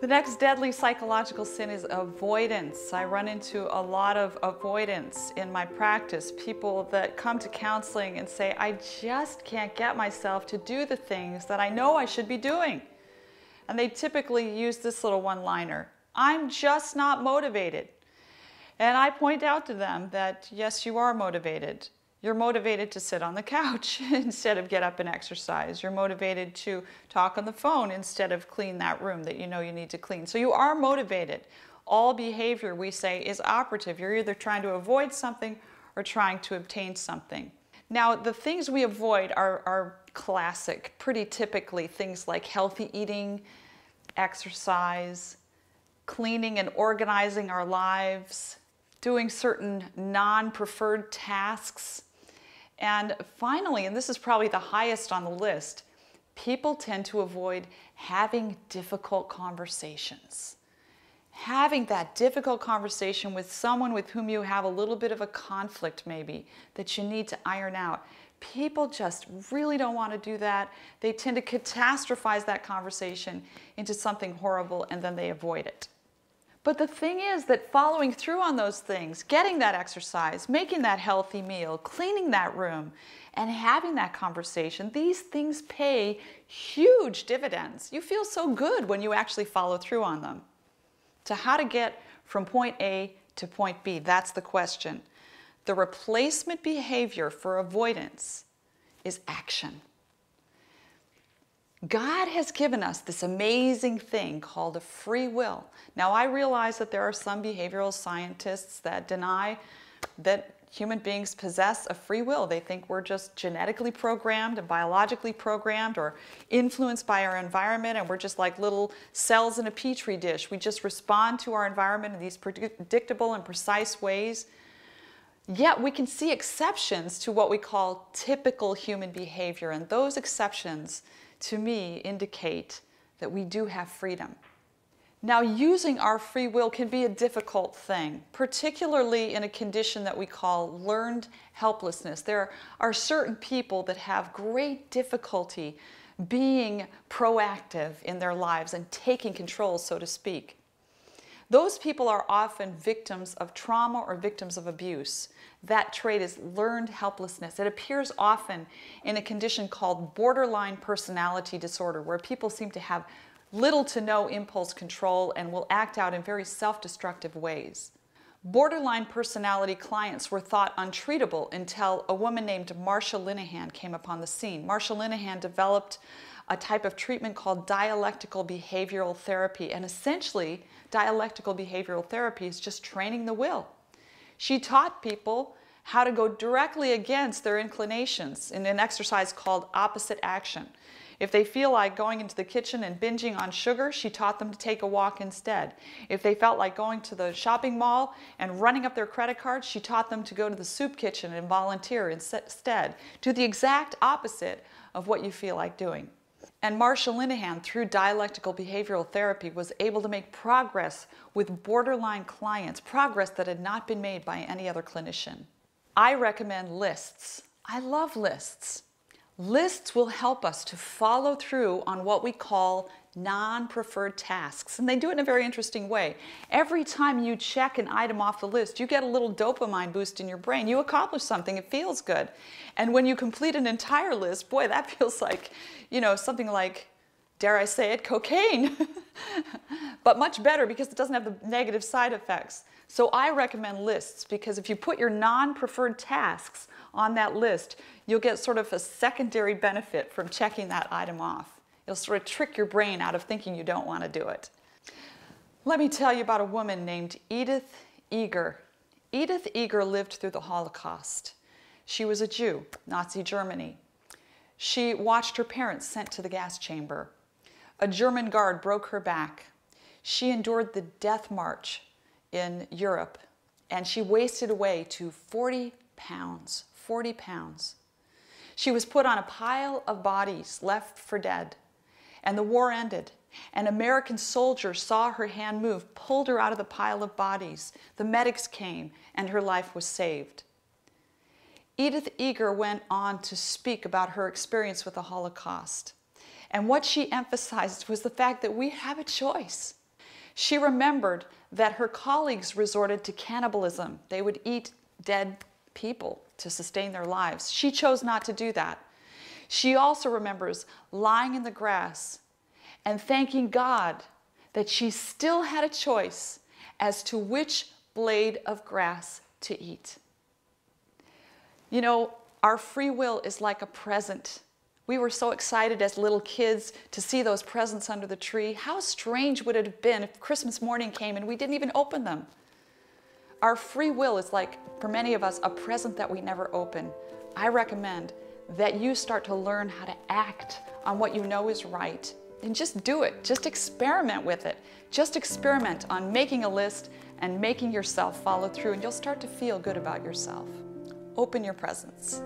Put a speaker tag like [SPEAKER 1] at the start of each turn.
[SPEAKER 1] The next deadly psychological sin is avoidance. I run into a lot of avoidance in my practice. People that come to counseling and say, I just can't get myself to do the things that I know I should be doing. And they typically use this little one-liner, I'm just not motivated. And I point out to them that, yes, you are motivated. You're motivated to sit on the couch instead of get up and exercise. You're motivated to talk on the phone instead of clean that room that you know you need to clean. So you are motivated. All behavior, we say, is operative. You're either trying to avoid something or trying to obtain something. Now, the things we avoid are classic, pretty typically things like healthy eating, exercise, cleaning and organizing our lives, doing certain non-preferred tasks. And finally, and this is probably the highest on the list, people tend to avoid having difficult conversations. Having that difficult conversation with someone with whom you have a little bit of a conflict maybe that you need to iron out. People just really don't want to do that. They tend to catastrophize that conversation into something horrible and then they avoid it. But the thing is that following through on those things, getting that exercise, making that healthy meal, cleaning that room, and having that conversation, these things pay huge dividends. You feel so good when you actually follow through on them. To how to get from point A to point B, that's the question. The replacement behavior for avoidance is action. God has given us this amazing thing called a free will. Now, I realize that there are some behavioral scientists that deny that human beings possess a free will. They think we're just genetically programmed and biologically programmed or influenced by our environment, and we're just like little cells in a petri dish. We just respond to our environment in these predictable and precise ways. Yet we can see exceptions to what we call typical human behavior, and those exceptions to me indicate that we do have freedom. Now, using our free will can be a difficult thing, particularly in a condition that we call learned helplessness. There are certain people that have great difficulty being proactive in their lives and taking control, so to speak. Those people are often victims of trauma or victims of abuse. That trait is learned helplessness. It appears often in a condition called borderline personality disorder, where people seem to have little to no impulse control and will act out in very self-destructive ways. Borderline personality clients were thought untreatable until a woman named Marsha Linehan came upon the scene. Marsha Linehan developed a type of treatment called dialectical behavioral therapy, and essentially dialectical behavioral therapy is just training the will. She taught people how to go directly against their inclinations in an exercise called opposite action. If they feel like going into the kitchen and binging on sugar, she taught them to take a walk instead. If they felt like going to the shopping mall and running up their credit cards, she taught them to go to the soup kitchen and volunteer instead. Do the exact opposite of what you feel like doing. And Marsha Linehan, through dialectical behavioral therapy, was able to make progress with borderline clients, progress that had not been made by any other clinician. I recommend lists. I love lists. Lists will help us to follow through on what we call non-preferred tasks, and they do it in a very interesting way. Every time you check an item off the list, you get a little dopamine boost in your brain. You accomplish something, it feels good. And when you complete an entire list, boy, that feels like, you know, something like, dare I say it, cocaine. But much better because it doesn't have the negative side effects. So I recommend lists because if you put your non-preferred tasks on that list, you'll get sort of a secondary benefit from checking that item off. It'll sort of trick your brain out of thinking you don't want to do it. Let me tell you about a woman named Edith Eger. Edith Eger lived through the Holocaust. She was a Jew, Nazi Germany. She watched her parents sent to the gas chamber. A German guard broke her back. She endured the death march in Europe, and she wasted away to 40 pounds. 40 pounds. She was put on a pile of bodies left for dead, and the war ended. An American soldier saw her hand move, pulled her out of the pile of bodies. The medics came, and her life was saved. Edith Eger went on to speak about her experience with the Holocaust. And what she emphasized was the fact that we have a choice. She remembered that her colleagues resorted to cannibalism. They would eat dead people to sustain their lives. She chose not to do that. She also remembers lying in the grass and thanking God that she still had a choice as to which blade of grass to eat. You know, our free will is like a present. We were so excited as little kids to see those presents under the tree. How strange would it have been if Christmas morning came and we didn't even open them? Our free will is like, for many of us, a present that we never open. I recommend that you start to learn how to act on what you know is right. And just do it. Just experiment with it. Just experiment on making a list and making yourself follow through, and you'll start to feel good about yourself. Open your presents.